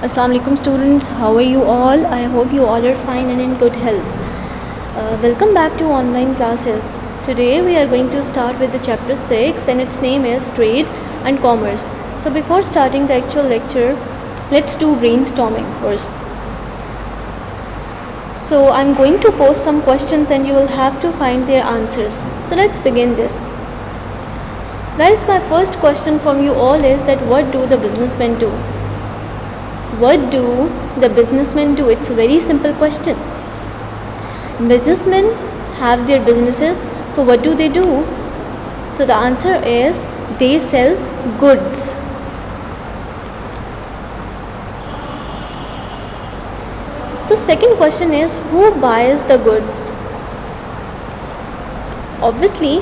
Assalamu alaikum students, how are you all? I hope you all are fine and in good health. Welcome back to online classes. Today we are going to start with the chapter 6 and its name is Trade and Commerce. So before starting the actual lecture, let's do brainstorming first. So I'm going to post some questions and you will have to find their answers. So let's begin this. Guys, my first question from you all is that what do the businessmen do? What do the businessmen do? It's a very simple question. Businessmen have their businesses, so what do they do? So the answer is they sell goods. So second question is who buys the goods? Obviously,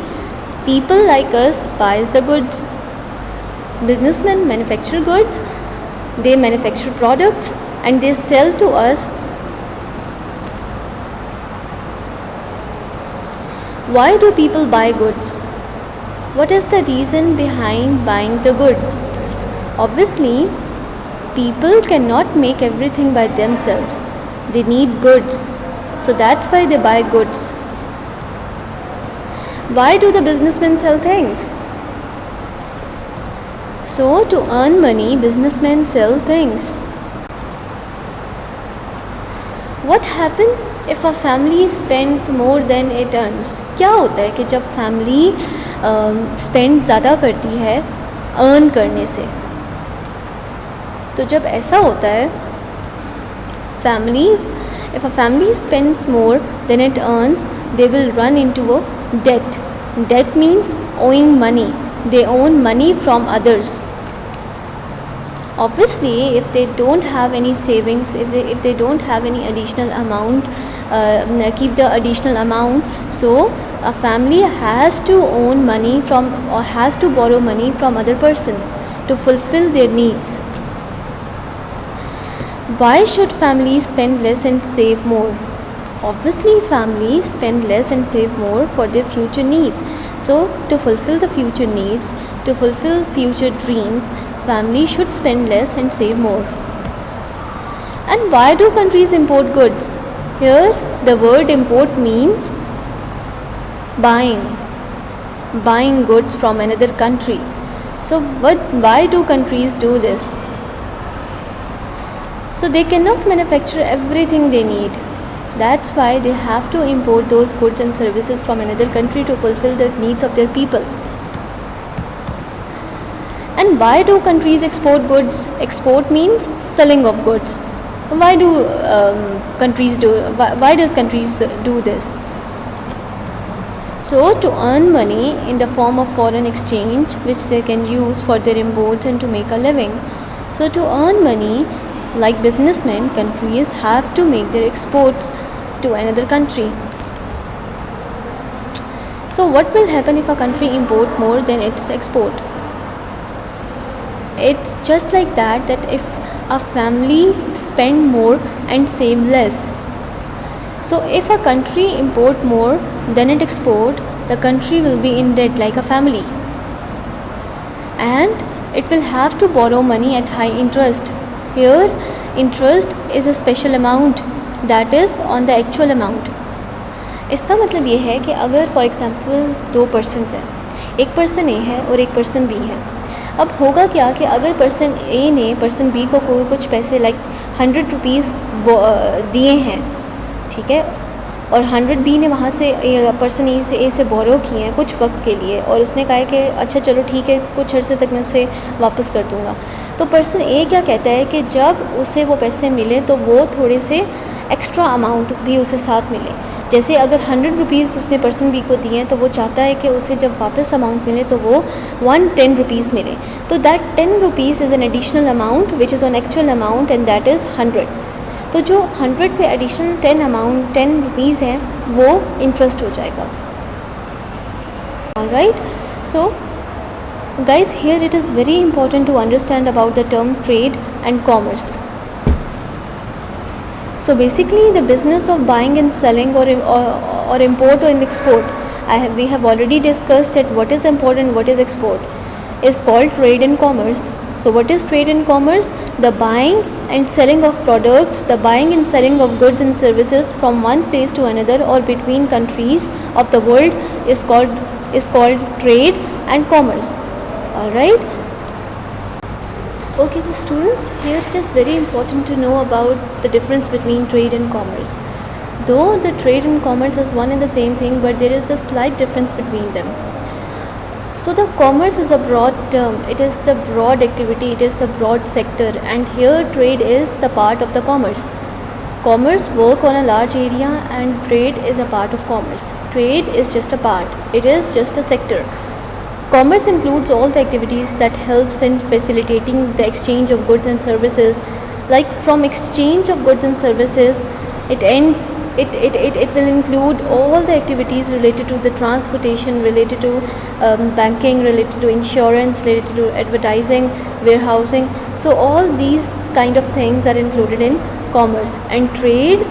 people like us buys the goods. Businessmen manufacture goods. They manufacture products and they sell to us. Why do people buy goods? What is the reason behind buying the goods? Obviously, people cannot make everything by themselves. They need goods. So that's why they buy goods. Why do the businessmen sell things? So to earn money, businessmen sell things. What happens if a family spends more than it earns? क्या होता है कि जब family spend ज़्यादा करती है earn करने से? तो जब ऐसा होता है if a family spends more than it earns, they will run into a debt. Debt means owing money. They own money from others. Obviously, if they don't have any savings, if they don't have any additional amount, keep the additional amount, so a family has to own money from or has to borrow money from other persons to fulfill their needs. Why should families spend less and save more? Obviously, families spend less and save more for their future needs. So, to fulfill the future needs, to fulfill future dreams, families should spend less and save more. And why do countries import goods? Here, the word import means buying goods from another country. So, why do countries do this? So, they cannot manufacture everything they need. That's why they have to import those goods and services from another country to fulfill the needs of their people. And why do countries export goods? Export means selling of goods. Why does countries do this? So to earn money in the form of foreign exchange, which they can use for their imports and to make a living. So to earn money, like businessmen, countries have to make their exports to another country. So what will happen if a country import more than its export? It's just like that if a family spend more and save less. So if a country import more than it export, the country will be in debt like a family. And it will have to borrow money at high interest. Here, interest is a special amount that is on the actual amount. इसका मतलब ये है कि अगर for example 2 persons हैं, एक person ए है और एक पर्सन बी है. अब होगा क्या कि अगर पर्सन ए ने पर्सन बी को कुछ पैसे लाइक 100 रुपीज़ दिए हैं, ठीक है, और 100 बी ने वहाँ से पर्सन ए से बोरो किए हैं कुछ वक्त के लिए और उसने कहा है कि अच्छा चलो ठीक है कुछ अर्से तक मैं उसे वापस कर दूँगा. तो पर्सन ए क्या कहता है कि जब उसे वो पैसे मिले तो वो थोड़े से एक्स्ट्रा अमाउंट भी उसे साथ मिले. जैसे अगर 100 रुपीज़ उसने पर्सन बी को दिए हैं तो वो चाहता है कि उसे जब वापस अमाउंट मिले तो वो 110 रुपीज़ मिले. तो that 10 rupees is an additional amount which is on actual amount and that is 100. तो जो 100 पे एडिशनल 10 रुपीज़ है वो इंटरेस्ट हो जाएगा. Alright, so guys, here it is very important to understand about the term trade and commerce. So basically the business of buying and selling or import or export, we have already discussed that what is import and what is export is called trade and commerce. So what is trade and commerce? The buying and selling of products, the buying and selling of goods and services from one place to another or between countries of the world is called trade and commerce. Alright. Okay, the students, here it is very important to know about the difference between trade and commerce. Though the trade and commerce is one and the same thing, but there is a slight difference between them. So the commerce is a broad term, it is the broad activity, it is the broad sector, and here trade is the part of the commerce. Commerce work on a large area and trade is a part of commerce. Trade is just a part, it is just a sector. Commerce includes all the activities that helps in facilitating the exchange of goods and services. Like from exchange of goods and services, it will include all the activities related to the transportation, related to banking, related to insurance, related to advertising, warehousing. So all these kind of things are included in commerce, and trade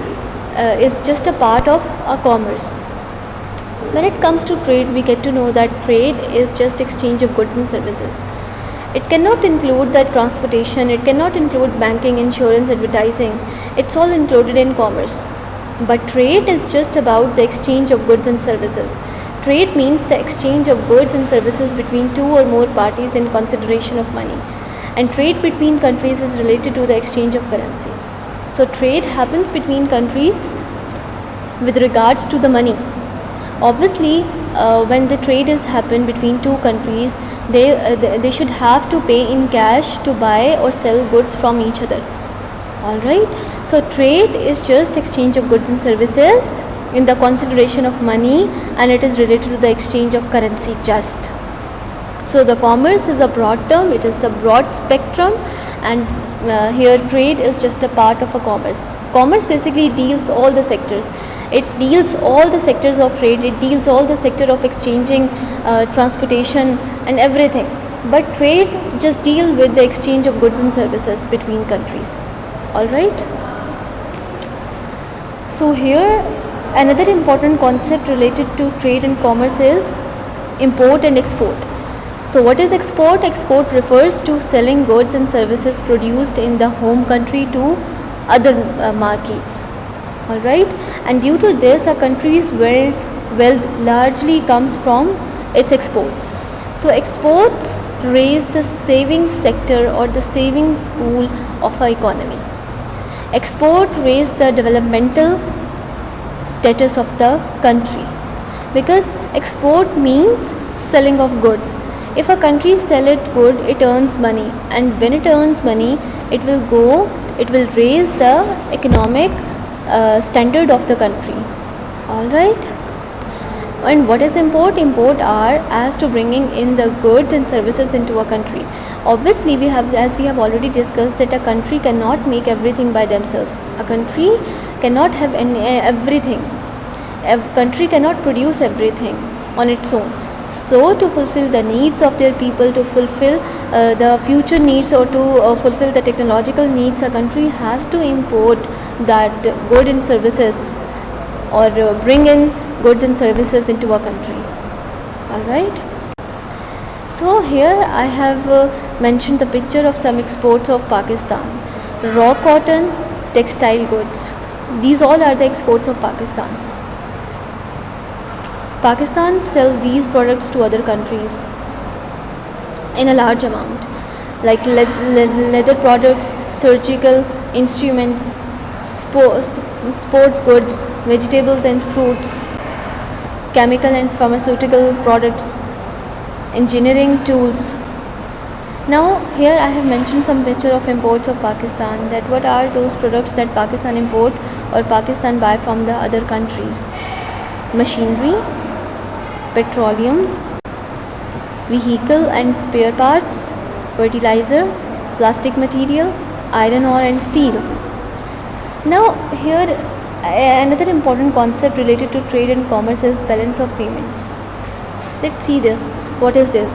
is just a part of a commerce. When it comes to trade, we get to know that trade is just exchange of goods and services. It cannot include that transportation, it cannot include banking, insurance, advertising. It's all included in commerce. But trade is just about the exchange of goods and services. Trade means the exchange of goods and services between two or more parties in consideration of money. And trade between countries is related to the exchange of currency. So trade happens between countries with regards to the money. Obviously, when the trade is happen between two countries, they should have to pay in cash to buy or sell goods from each other. Alright, so trade is just exchange of goods and services in the consideration of money, and it is related to the exchange of currency just. So the commerce is a broad term, it is the broad spectrum, and here trade is just a part of a commerce. Commerce basically deals all the sectors. It deals all the sectors of trade, it deals all the sector of exchanging, transportation and everything. But trade just deal with the exchange of goods and services between countries. Alright. So here another important concept related to trade and commerce is import and export. So what is export? Export refers to selling goods and services produced in the home country to other markets. Alright, and due to this a country's wealth largely comes from its exports. So exports raise the saving sector or the saving pool of our economy. Export raise the developmental status of the country, because export means selling of goods. If a country sell it good, it earns money, and when it earns money, it will raise the economic standard of the country. Alright. And what is import? Import are as to bringing in the goods and services into a country. Obviously, as we have already discussed, that a country cannot make everything by themselves. A country cannot have everything. A country cannot produce everything on its own. So to fulfill the needs of their people, to fulfill the future needs, or to fulfill the technological needs, a country has to import that goods and services, or bring in goods and services into a country. Alright. So here I have mentioned the picture of some exports of Pakistan. Raw cotton, textile goods. These all are the exports of Pakistan. Pakistan sell these products to other countries in a large amount, like leather products, surgical instruments, sports goods, vegetables and fruits, chemical and pharmaceutical products, engineering tools. Now here I have mentioned some picture of imports of Pakistan, that what are those products that Pakistan import or Pakistan buy from the other countries. Machinery, petroleum, vehicle and spare parts, fertilizer, plastic material, iron ore and steel. Now here another important concept related to trade and commerce is balance of payments. Let's see this. What is this?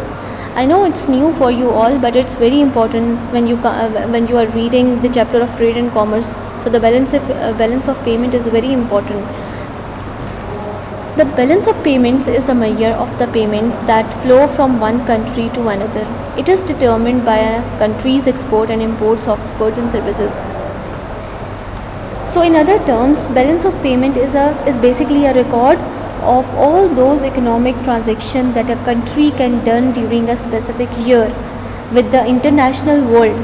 I know it's new for you all, but it's very important when you are reading the chapter of trade and commerce. So the balance of payment is very important. The balance of payments is a measure of the payments that flow from one country to another. It is determined by a country's export and imports of goods and services. So in other terms, balance of payment is basically a record of all those economic transactions that a country can done during a specific year with the international world.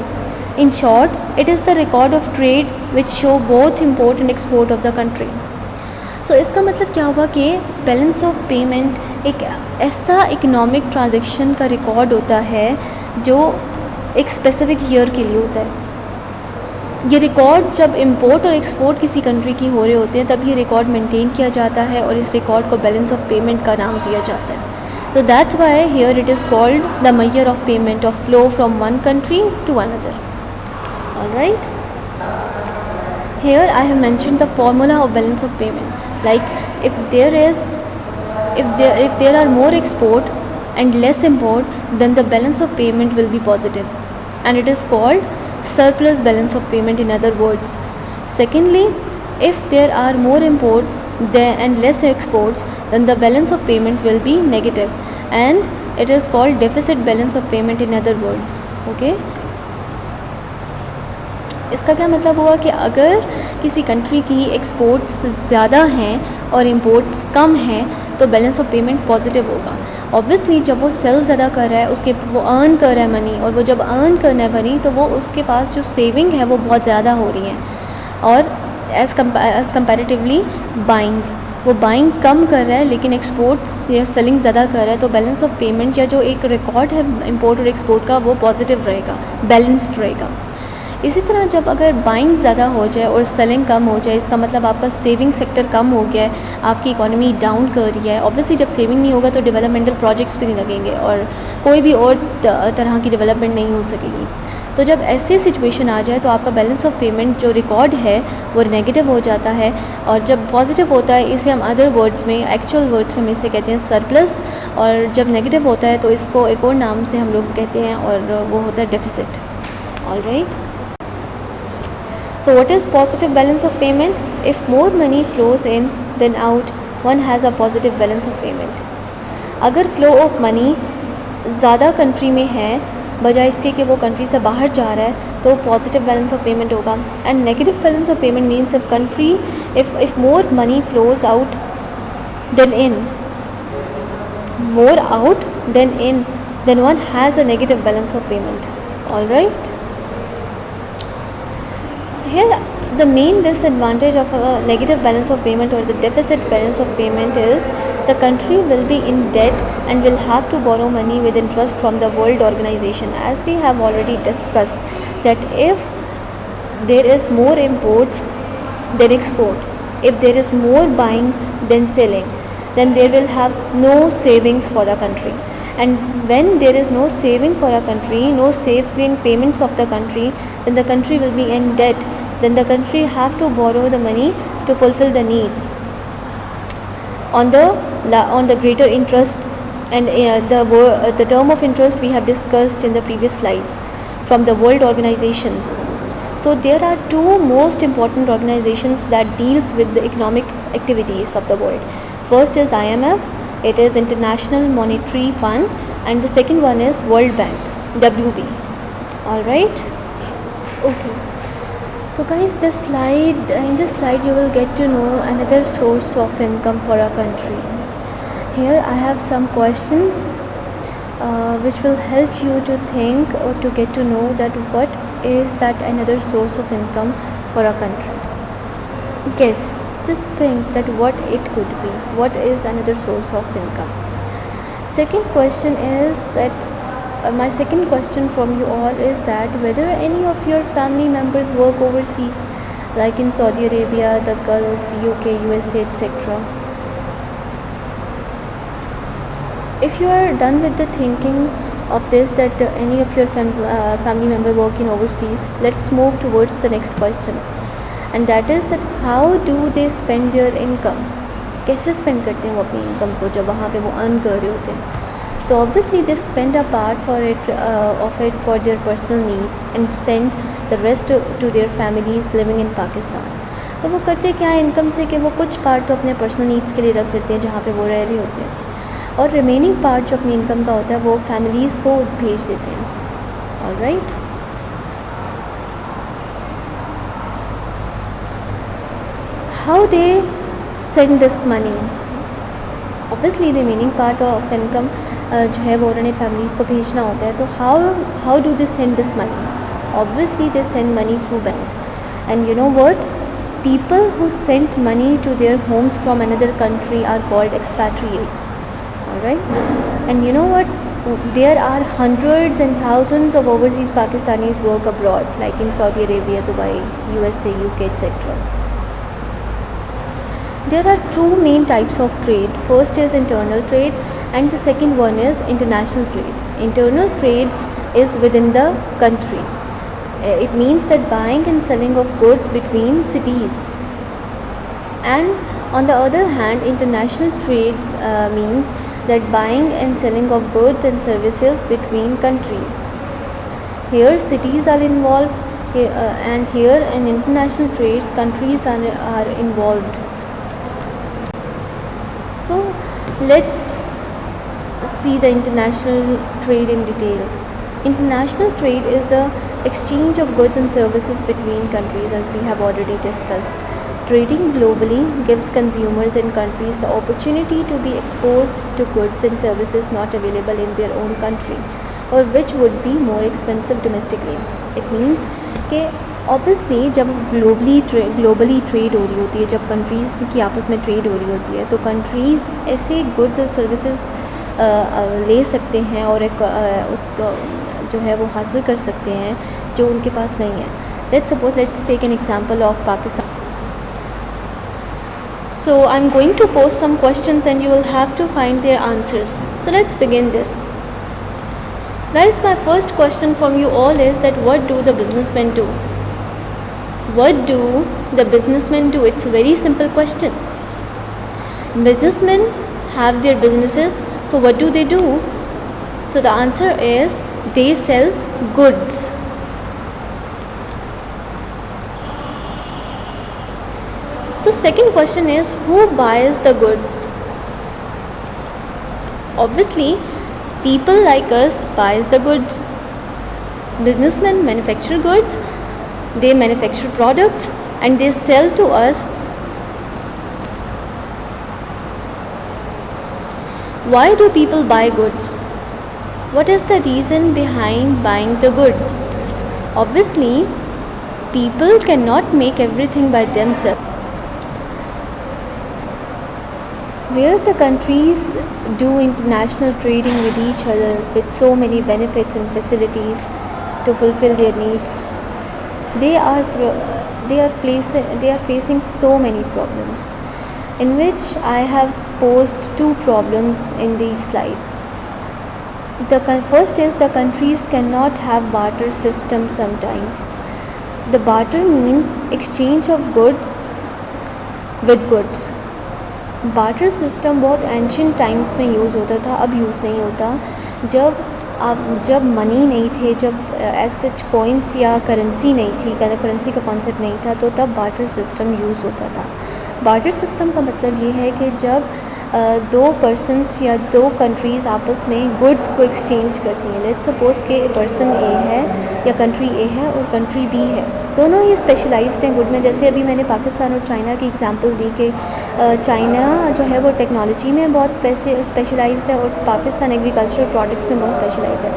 In short, it is the record of trade which show both import and export of the country. So इसका मतलब क्या हुआ कि balance of payment एक ऐसा economic transaction का record होता है जो एक स्पेसिफिक ईयर के लिए होता है. ये रिकॉर्ड जब इंपोर्ट और एक्सपोर्ट किसी कंट्री की हो रहे होते हैं तब ये रिकॉर्ड मेंटेन किया जाता है और इस रिकॉर्ड को बैलेंस ऑफ पेमेंट का नाम दिया जाता है. तो that's why here it is called the major of payment of flow from one country to another. Alright, here I have mentioned the formula of balance of payment. Like if there are more export and less import, then the balance of payment will be positive, and it is called surplus balance of payment in other words. Secondly, if there are more imports and less exports, then the balance of payment will be negative, and it is called deficit balance of payment in other words. Okay. इसका क्या मतलब हुआ कि अगर किसी country की exports ज़्यादा हैं और इंपोर्ट्स कम हैं तो बैलेंस ऑफ पेमेंट पॉजिटिव होगा. ऑब्वियसली जब वो सेल ज़्यादा कर रहा है वो अर्न कर रहा है मनी, और वो जब अर्न कर रहा है मनी तो वो उसके पास जो सेविंग है वो बहुत ज़्यादा हो रही है, और एज़ कंपैरेटिवली वो बाइंग कम कर रहा है लेकिन एक्सपोर्ट्स या सेलिंग ज़्यादा कर रहा है, तो बैलेंस ऑफ पेमेंट या जो एक रिकॉर्ड है इंपोर्ट और एक्सपोर्ट का वो पॉजिटिव रहेगा, बैलेंस्ड रहेगा. इसी तरह जब अगर बाइंग ज़्यादा हो जाए और सेलिंग कम हो जाए, इसका मतलब आपका सेविंग सेक्टर कम हो गया है, आपकी इकोनॉमी डाउन कर रही है. ऑब्वियसली जब सेविंग नहीं होगा तो डेवलपमेंटल प्रोजेक्ट्स भी नहीं लगेंगे और कोई भी और तरह की डेवलपमेंट नहीं हो सकेगी. तो जब ऐसी सिचुएशन आ जाए तो आपका बैलेंस ऑफ पेमेंट जो रिकॉर्ड है वो नेगेटिव हो जाता है, और जब पॉजिटिव होता है इसे हम अदर वर्ड्स में, एक्चुअल वर्ड्स में इसे कहते हैं सरप्लस, और जब नेगेटिव होता है तो इसको एक और नाम से हम लोग कहते हैं और वो होता है deficit. Alright. So what is positive balance of payment? If more money flows in than out, one has a positive balance of payment. अगर flow of money ज़्यादा कंट्री में है बजाय इसके कि वो कंट्री से बाहर जा रहा है तो पॉजिटिव बैलेंस ऑफ पेमेंट होगा. And negative balance of payment means if more money flows out than in, more out than in, then one has a negative balance of payment. All right. Here the main disadvantage of a negative balance of payment or the deficit balance of payment is the country will be in debt and will have to borrow money with interest from the World Organization. As we have already discussed that if there is more imports than export, if there is more buying than selling, then there will have no savings for a country. And when there is no saving for a country, no saving payments of the country, then the country will be in debt. Then the country have to borrow the money to fulfill the needs on the greater interests, and the term of interest we have discussed in the previous slides from the world organizations. So there are two most important organizations that deals with the economic activities of the world. First is IMF, it is International Monetary Fund, and the second one is World Bank, WB. All right. Okay. So guys, in this slide you will get to know another source of income for a country. Here I have some questions which will help you to think or to get to know that what is that another source of income for a country. Guess, just think that what it could be. What is another source of income? Second question is that my second question from you all is that whether any of your family members work overseas, like in Saudi Arabia, the Gulf, UK, USA, etc. If you are done with the thinking of this, that any of your family member work in overseas, let's move towards the next question, and that is that how do they spend their income? कैसे spend करते हैं वो अपनी income को जब वहाँ पे वो earn कर रहे होते हैं? So obviously they spend a part of it for their personal needs and send the rest to their families living in Pakistan. तो वो करते क्या है इनकम से कि वो कुछ पार्ट तो अपने पर्सनल नीड्स के लिए रख लेते हैं जहाँ पे वो रह रहे होते हैं, और रिमेनिंग पार्ट जो अपनी इनकम का होता है वो फैमिलीज़ को भेज देते हैं। Alright, how they send this money? Obviously remaining part of income जो है वो उन्होंने फैमिलीज़ को भेजना होता है, तो how do they send this money? Obviously they send money through banks, and you know what, people who sent money to their homes from another country are called expatriates. Alright, and you know what, there are hundreds and thousands of overseas Pakistanis work abroad, like in Saudi Arabia, Dubai, USA, UK, etc. There are two main types of trade. First is internal trade and the second one is international trade. Internal trade is within the country. It means that buying and selling of goods between cities. And on the other hand, international trade means that buying and selling of goods and services between countries. Here cities are involved, and here in international trades countries are involved. So let's see the international trade in detail. International trade is the exchange of goods and services between countries, as we have already discussed. Trading globally gives consumers and countries the opportunity to be exposed to goods and services not available in their own country, or which would be more expensive domestically. It means कि obviously जब globally trade हो रही होती है, जब countries की आपस में ट्रेड हो रही होती है, तो कंट्रीज़ ऐसे गुड्स और सर्विसेज ले सकते हैं और एक उसको जो है वो हासिल कर सकते हैं जो उनके पास नहीं है। Let's take an example of Pakistan. So I'm going to post some questions and you will have to find their answers. So let's begin this. Guys, my first question from you all is that what do the businessmen do? What do the businessmen do? It's a very simple question. Businessmen have their businesses, so what do they do? So the answer is they sell goods. So second question is, who buys the goods? Obviously people like us buys the goods. Businessmen manufacture goods, they manufacture products and they sell to us. Why do people buy goods? What is the reason behind buying the goods? Obviously people cannot make everything by themselves. Where the countries do international trading with each other with so many benefits and facilities to fulfill their needs, they are facing so many problems, in which I have posed two problems in these slides. The first is the countries cannot have barter system sometimes. The barter means exchange of goods with goods. Barter system बहुत ancient times में use होता था, अब use नहीं होता. जब money नहीं थे, जब एज सच कॉइन्स या करेंसी नहीं थी, करेंसी का कॉन्सेप्ट नहीं था, तो तब बार्टर सिस्टम यूज़ होता था. बार्टर सिस्टम का मतलब ये है कि जब दो पर्सनस या दो कंट्रीज़ आपस में गुड्स को एक्सचेंज करती हैं. लेट्स सपोज़ कि पर्सन ए है या कंट्री ए है और कंट्री बी है, दोनों ही स्पेशलाइज्ड हैं गुड में. जैसे अभी मैंने पाकिस्तान और चाइना की एग्जांपल दी कि चाइना जो है वो टेक्नोलॉजी में बहुत स्पेशलाइज्ड है और पाकिस्तान एग्रीकल्चरल प्रोडक्ट्स में बहुत स्पेशलाइज्ड है.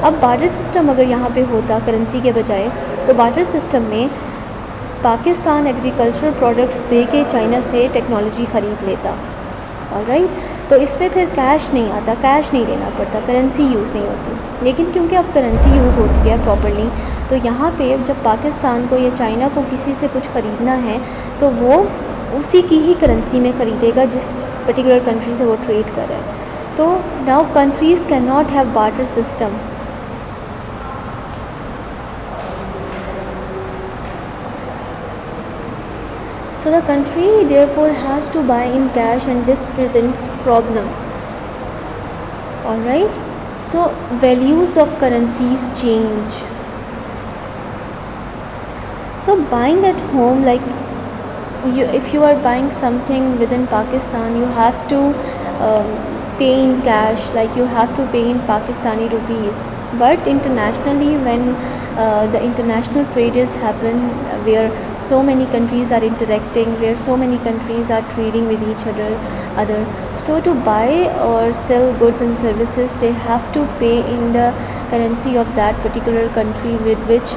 अब बार्टर सिस्टम अगर यहाँ पे होता करेंसी के बजाय, तो बार्टर सिस्टम में पाकिस्तान एग्रीकल्चरल प्रोडक्ट्स दे के चाइना से टेक्नोलॉजी ख़रीद लेता. ऑलराइट, तो इसमें फिर कैश नहीं आता, कैश नहीं देना पड़ता, करेंसी यूज़ नहीं होती. लेकिन क्योंकि अब करेंसी यूज़ होती है प्रॉपर्ली, तो यहाँ पे जब पाकिस्तान को या चाइना को किसी से कुछ ख़रीदना है तो वो उसी की ही करेंसी में ख़रीदेगा जिस पर्टिकुलर कंट्री से वो ट्रेड कर रहा है. तो now countries can not have barter system. So the country therefore has to buy in cash and this presents problem. Alright, so values of currencies change. So buying at home, like if you are buying something within Pakistan, you have to pay in cash, like you have to pay in Pakistani rupees. But internationally, when the international trades happen, where so many countries are interacting, where so many countries are trading with each other, so to buy or sell goods and services, they have to pay in the currency of that particular country with which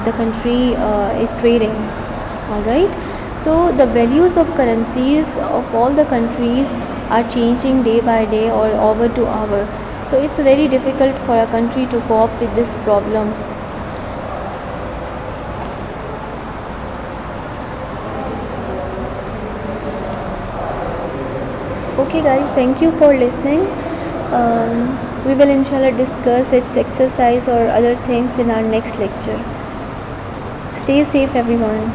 the country is trading. All right. So the values of currencies of all the countries are changing day by day or hour to hour. So it's very difficult for a country to cope with this problem. Okay guys, thank you for listening. We will inshallah discuss its exercise or other things in our next lecture. Stay safe everyone.